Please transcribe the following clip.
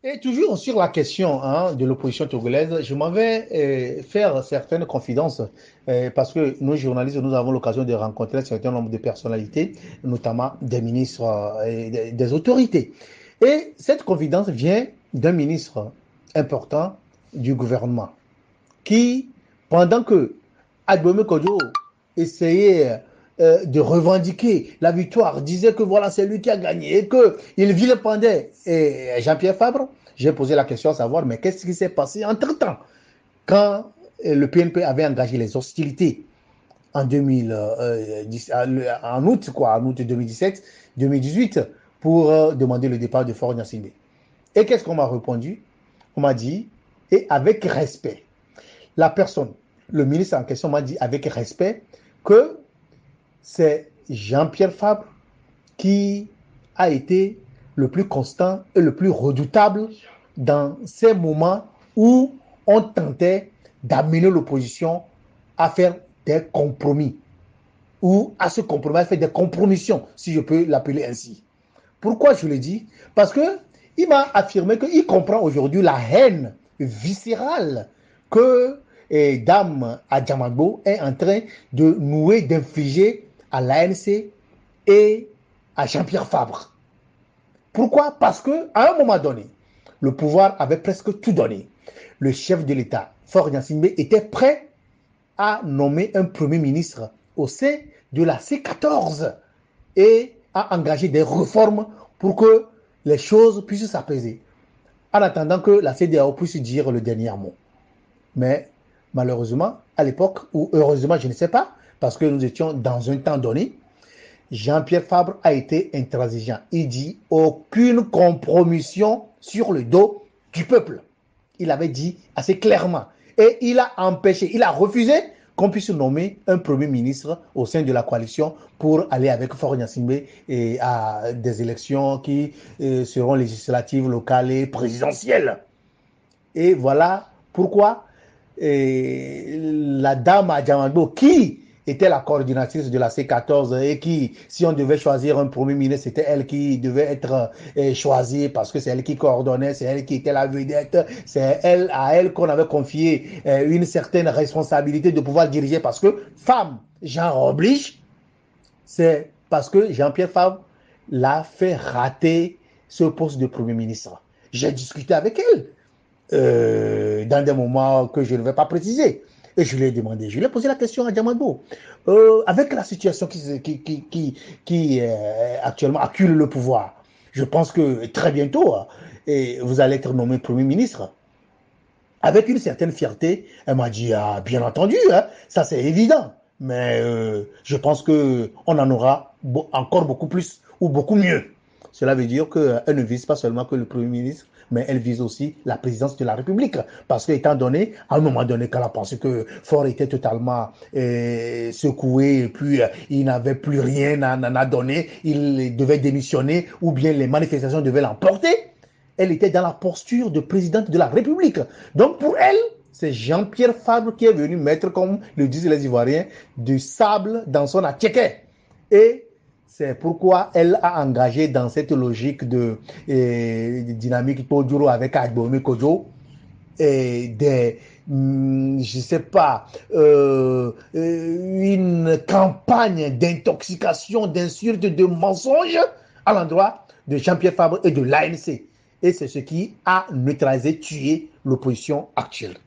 Et toujours sur la question de l'opposition togolaise, je m'en vais faire certaines confidences parce que nous, journalistes, nous avons l'occasion de rencontrer un certain nombre de personnalités, notamment des ministres et des autorités. Et cette confidence vient d'un ministre important du gouvernement qui, pendant que Agbome Kodjo essayait de revendiquer la victoire, disait que voilà, c'est lui qui a gagné et qu'il vilipendait Jean-Pierre Fabre, j'ai posé la question à savoir, mais qu'est-ce qui s'est passé entre-temps quand le PNP avait engagé les hostilités en 2010, en août, en août 2017, 2018, pour demander le départ de Faure Gnassingbé. Et qu'est-ce qu'on m'a répondu? On m'a dit, et avec respect, la personne, le ministre en question m'a dit avec respect que c'est Jean-Pierre Fabre qui a été le plus constant et le plus redoutable dans ces moments où on tentait d'amener l'opposition à faire des compromis ou à se compromettre, à faire des compromissions, si je peux l'appeler ainsi. Pourquoi je le dis? Parce que il m'a affirmé qu'il comprend aujourd'hui la haine viscérale que Dame Adjamagbo est en train de nouer, d'infliger à l'ANC et à Jean-Pierre Fabre. Pourquoi? Parce qu'à un moment donné, le pouvoir avait presque tout donné. Le chef de l'État, Faure Gnassingbé, était prêt à nommer un premier ministre au sein de la C14 et à engager des réformes pour que les choses puissent s'apaiser, en attendant que la CEDEAO puisse dire le dernier mot. Mais malheureusement, à l'époque, ou heureusement, je ne sais pas, parce que nous étions dans un temps donné, Jean-Pierre Fabre a été intransigeant. Il dit aucune compromission sur le dos du peuple. Il avait dit assez clairement. Et il a empêché, il a refusé qu'on puisse nommer un premier ministre au sein de la coalition pour aller avec Faure Gnassingbé à des élections qui seront législatives, locales et présidentielles. Et voilà pourquoi la dame Adjamagbo, qui était la coordinatrice de la C14 et qui, si on devait choisir un premier ministre, c'était elle qui devait être choisie parce que c'est elle qui coordonnait, c'est elle qui était la vedette, c'est elle, à elle qu'on avait confié une certaine responsabilité de pouvoir diriger parce que femme, genre oblige, c'est parce que Jean-Pierre Fabre l'a fait rater ce poste de premier ministre. J'ai discuté avec elle dans des moments que je ne vais pas préciser. Et je lui ai demandé, je lui ai posé la question à Diamando. Avec la situation qui actuellement accule le pouvoir, je pense que très bientôt, et vous allez être nommé Premier ministre. Avec une certaine fierté, elle m'a dit, ah, bien entendu, hein, ça c'est évident. Mais je pense qu'on en aura encore beaucoup plus ou beaucoup mieux. Cela veut dire qu'elle ne vise pas seulement que le Premier ministre, mais elle vise aussi la présidence de la République. Parce qu'étant donné, à un moment donné, qu'elle a pensé que Faure était totalement secoué et puis il n'avait plus rien à donner, il devait démissionner ou bien les manifestations devaient l'emporter, elle était dans la posture de présidente de la République. Donc pour elle, c'est Jean-Pierre Fabre qui est venu mettre, comme le disent les Ivoiriens, du sable dans son attiquet. Et c'est pourquoi elle a engagé dans cette logique de dynamique Toduro avec Agbome Kodjo des, je ne sais pas, une campagne d'intoxication, d'insultes, de mensonges à l'endroit de Jean-Pierre Fabre et de l'ANC. Et c'est ce qui a neutralisé, tué l'opposition actuelle.